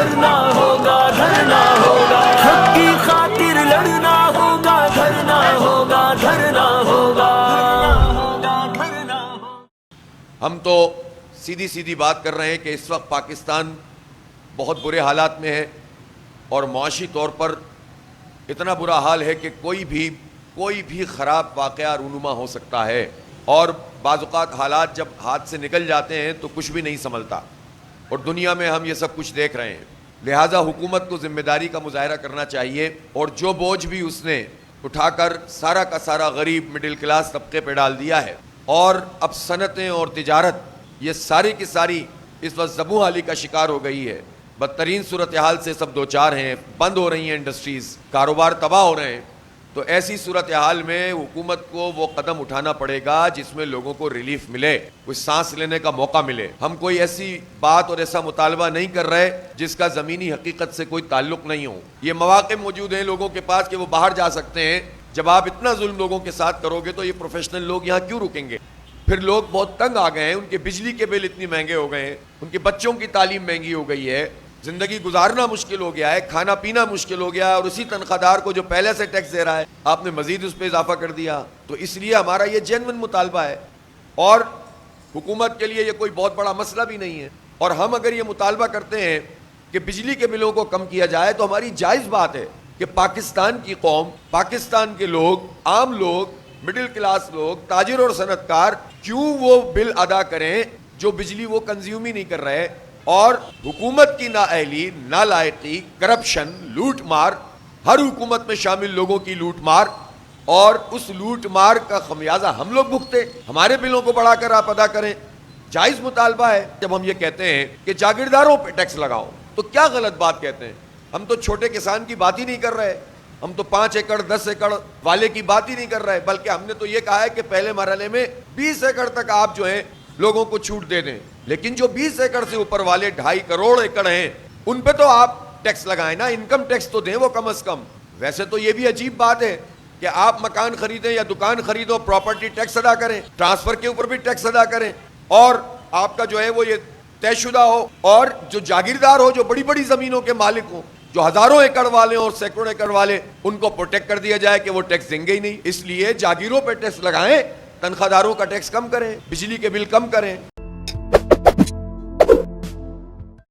دھرنا ہوگا، دھرنا ہوگا، حق کی خاطر لڑنا ہوگا، دھرنا ہوگا، دھرنا ہوگا، دھرنا ہوگا۔ ہم تو سیدھی سیدھی بات کر رہے ہیں کہ اس وقت پاکستان بہت برے حالات میں ہے اور معاشی طور پر اتنا برا حال ہے کہ کوئی بھی خراب واقعہ رونما ہو سکتا ہے، اور بعض اوقات حالات جب ہاتھ سے نکل جاتے ہیں تو کچھ بھی نہیں سنبھلتا، اور دنیا میں ہم یہ سب کچھ دیکھ رہے ہیں۔ لہٰذا حکومت کو ذمہ داری کا مظاہرہ کرنا چاہیے، اور جو بوجھ بھی اس نے اٹھا کر سارا کا سارا غریب مڈل کلاس طبقے پہ ڈال دیا ہے، اور اب صنعتیں اور تجارت یہ ساری کی ساری اس وقت زبوں حالی کا شکار ہو گئی ہے۔ بدترین صورتحال سے سب دو چار ہیں، بند ہو رہی ہیں انڈسٹریز، کاروبار تباہ ہو رہے ہیں۔ تو ایسی صورتحال میں حکومت کو وہ قدم اٹھانا پڑے گا جس میں لوگوں کو ریلیف ملے، کچھ سانس لینے کا موقع ملے۔ ہم کوئی ایسی بات اور ایسا مطالبہ نہیں کر رہے جس کا زمینی حقیقت سے کوئی تعلق نہیں ہو۔ یہ مواقع موجود ہیں لوگوں کے پاس کہ وہ باہر جا سکتے ہیں۔ جب آپ اتنا ظلم لوگوں کے ساتھ کرو گے تو یہ پروفیشنل لوگ یہاں کیوں رکیں گے؟ پھر لوگ بہت تنگ آ گئے ہیں، ان کے بجلی کے بل اتنی مہنگے ہو گئے ہیں، ان کے بچوں کی تعلیم مہنگی ہو گئی ہے، زندگی گزارنا مشکل ہو گیا ہے، کھانا پینا مشکل ہو گیا ہے، اور اسی تنخواہ دار کو جو پہلے سے ٹیکس دے رہا ہے آپ نے مزید اس پہ اضافہ کر دیا۔ تو اس لیے ہمارا یہ جینوئن مطالبہ ہے، اور حکومت کے لیے یہ کوئی بہت بڑا مسئلہ بھی نہیں ہے، اور ہم اگر یہ مطالبہ کرتے ہیں کہ بجلی کے بلوں کو کم کیا جائے تو ہماری جائز بات ہے کہ پاکستان کی قوم، پاکستان کے لوگ، عام لوگ، مڈل کلاس لوگ، تاجر اور صنعت کار کیوں وہ بل ادا کریں جو بجلی وہ کنزیوم ہی نہیں کر رہے۔ اور حکومت کی نااہلی، نالائقی، کرپشن، لوٹ مار، ہر حکومت میں شامل لوگوں کی لوٹ مار، اور اس لوٹ مار کا خمیازہ ہم لوگ بھگتے، ہمارے بلوں کو بڑھا کر آپ ادا کریں۔ جائز مطالبہ ہے جب ہم یہ کہتے ہیں کہ جاگیرداروں پہ ٹیکس لگاؤ، تو کیا غلط بات کہتے ہیں؟ ہم تو چھوٹے کسان کی بات ہی نہیں کر رہے، ہم تو 5 ایکڑ 10 ایکڑ والے کی بات ہی نہیں کر رہے، بلکہ ہم نے تو یہ کہا ہے کہ پہلے مرحلے میں 20 ایکڑ تک آپ جو ہیں لوگوں کو چھوٹ دے دیں، لیکن جو 20 ایکڑ سے اوپر والے 2.5 کروڑ ایکڑ ہیں ان پہ تو آپ ٹیکس لگائیں نا، انکم ٹیکس تو دیں وہ کم از کم۔ ویسے تو یہ بھی عجیب بات ہے کہ آپ مکان خریدیں یا دکان خریدو، پراپرٹی ٹیکس ادا کریں، ٹرانسفر کے اوپر بھی ٹیکس ادا کریں، اور آپ کا جو ہے وہ یہ طے شدہ ہو، اور جو جاگیردار ہو، جو بڑی بڑی زمینوں کے مالک ہوں، جو ہزاروں ایکڑ والے اور سینکڑوں ایکڑ والے، ان کو پروٹیکٹ کر دیا جائے کہ وہ ٹیکس دیں گے ہی نہیں۔ اس لیے جاگیروں پہ ٹیکس لگائیں، تنخواہ داروں کا ٹیکس کم کریں، بجلی کے بل کم کریں۔